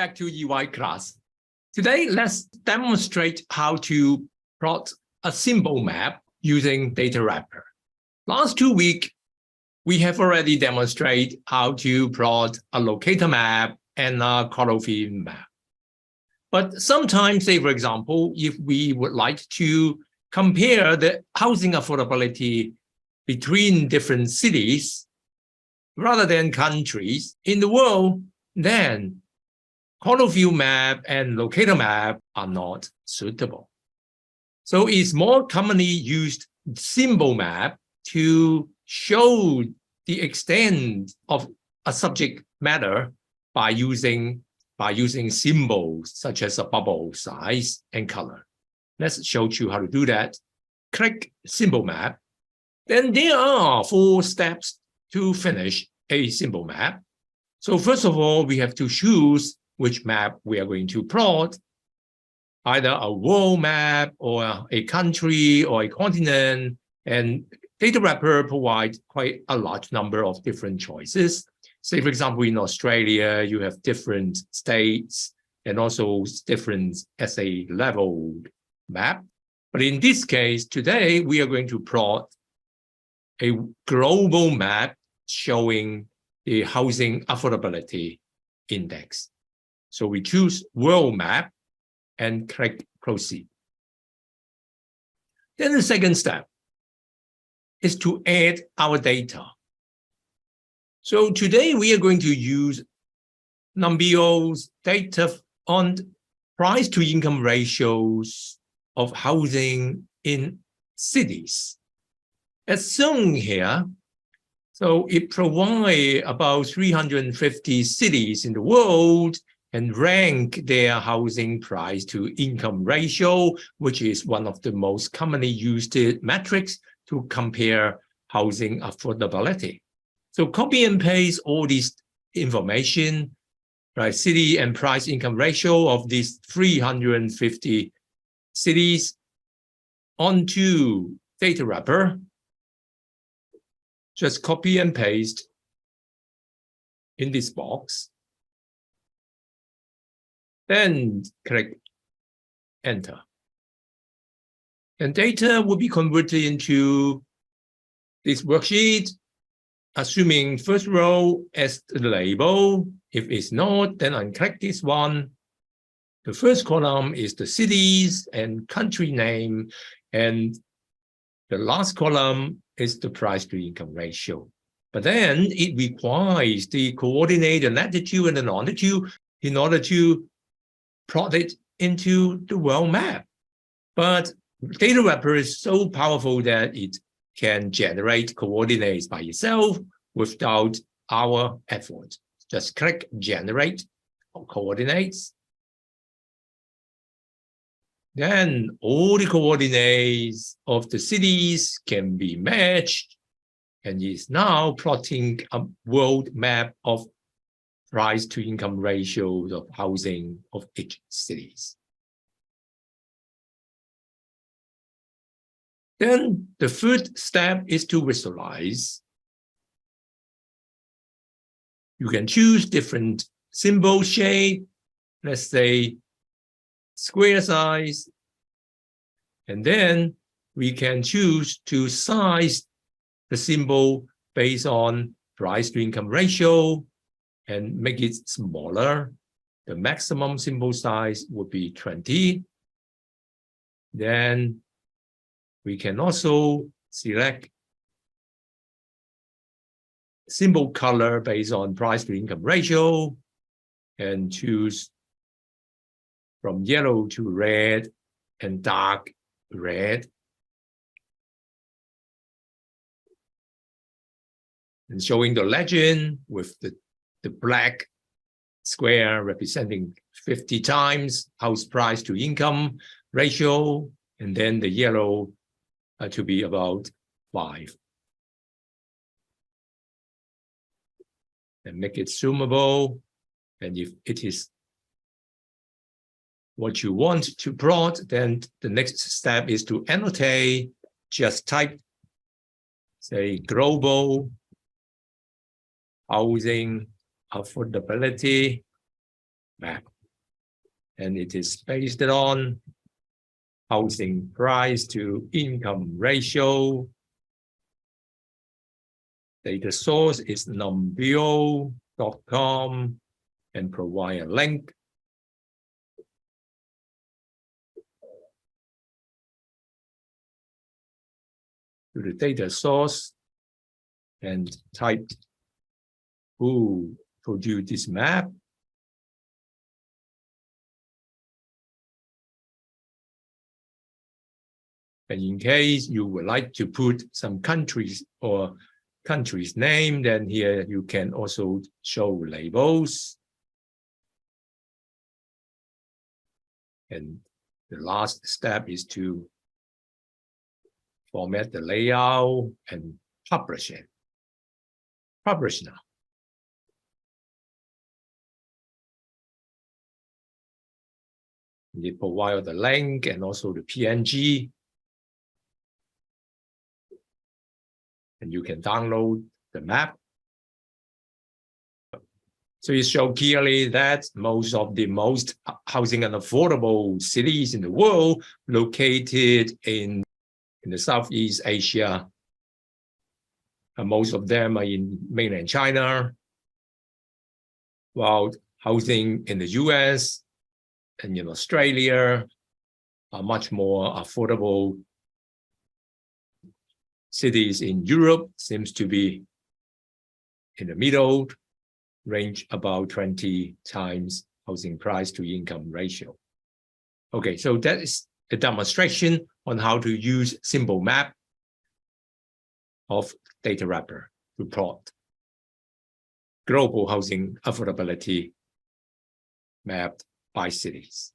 back to EY class. Today, let's demonstrate how to plot a symbol map using Datawrapper. Last 2 weeks, we have already demonstrated how to plot a locator map and a color field map. But sometimes, say for example, if we would like to compare the housing affordability between different cities rather than countries in the world, then color field map and locator map are not suitable. So it's more commonly used symbol map to show the extent of a subject matter by using symbols such as a bubble size and color. Let's show you how to do that. Click symbol map. Then there are 4 steps to finish a symbol map. So first of all, we have to choose which map we are going to plot, either a world map or a country or a continent. And Datawrapper provides quite a large number of different choices. Say, for example, in Australia, you have different states and also different SA level map. But in this case, today, we are going to plot a global map showing the housing affordability index. So we choose world map and click proceed. Then the second step is to add our data. So today we are going to use Numbio's data on price to income ratios of housing in cities. As shown here, so it provides about 350 cities in the world and rank their housing price to income ratio, which is one of the most commonly used metrics to compare housing affordability. So copy and paste all this information, right? City and price income ratio of these 350 cities onto Datawrapper. Just copy and paste in this box. Then click enter. And data will be converted into this worksheet, assuming first row as the label. If it's not, then unclick this one. The first column is the cities and country name, and the last column is the price to income ratio. But then it requires the coordinate, the latitude and the longitude in order to plot it into the world map. But Datawrapper is so powerful that it can generate coordinates by itself without our effort. Just click generate coordinates. Then all the coordinates of the cities can be matched and is now plotting a world map of price to income ratios of housing of each cities. Then the third step is to visualize. You can choose different symbol shape, let's say square size, and then we can choose to size the symbol based on price to income ratio and make it smaller. The maximum symbol size would be 20. Then we can also select symbol color based on price to income ratio and choose from yellow to red and dark red. And showing the legend with the black square representing 50 times house price to income ratio, and then the yellow to be about 5. And make it zoomable. And if it is what you want to plot, then the next step is to annotate. Just type, say, global housing affordability map. and it is based on housing price to income ratio. Data source is numbeo.com and provide a link. To the data source and type who produced this map. And in case you would like to put some countries or country's name, then here you can also show labels. And the last step is to format the layout and publish it. Publish now. You provide the link and also the PNG. And you can download the map. So it shows clearly that most of the most housing and affordable cities in the world located in the Southeast Asia. And most of them are in mainland China, while housing in the US and in Australia are much more affordable. Cities in Europe seems to be in the middle, range about 20 times housing price to income ratio. Okay, so that is a demonstration on how to use simple map of Datawrapper to plot global housing affordability mapped by cities.